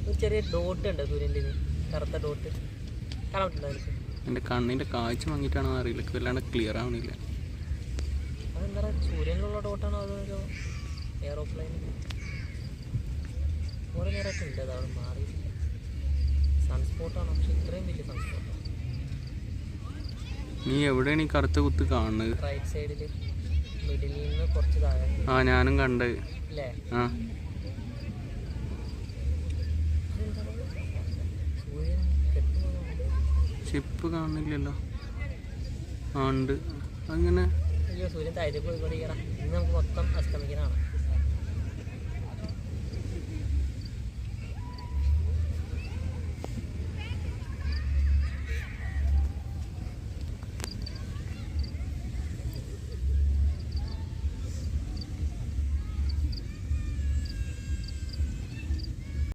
ഒരു ചെറിയ ഡോട്ട് ഉണ്ട് സൂര്യൻ്റെ, കറുത്ത ഡോട്ട് കാണാൻ പറ്റുന്നുണ്ടോ എനിക്ക്? എൻ്റെ കണ്ണിൻ്റെ കാഴ്ച മങ്ങിയിട്ടാണോ അറിയില്ല, വല്ലാണ്ട് ക്ലിയർ ആവണില്ല. അതെന്താ സൂര്യനിലുള്ള ഡോട്ടാണോ അതോ ഒരു എയറോപ്ലെയിൻ? കുറേ നേരമൊക്കെ ഉണ്ട്, അതവിടെ മാറി. സൺസ്പോട്ടാണോ? പക്ഷെ ഇത്രയും വലിയ സൺസ്പോട്ടാണ്. നീ എവിടെയാണ് ഈ കറുത്ത കുത്ത് കാണുന്നത്? റൈറ്റ് സൈഡിൽ മിഡിൽ നിന്ന് കുറച്ച് താഴെ. ആ ഞാനും കണ്ട്. അല്ലേ? ആ സൂര്യൻ കെട്ടുപോകുന്നുണ്ട്. ഷിപ്പ് കാണുന്നില്ലല്ലോ. ആ ഉണ്ട്. അങ്ങനെ അയ്യോ, സൂര്യൻ താഴത്തേക്ക് പോയിക്കൊണ്ടിരിക്കണം. ഇന്ന് നമുക്ക് മൊത്തം അസ്തമിക്കാനാണ്.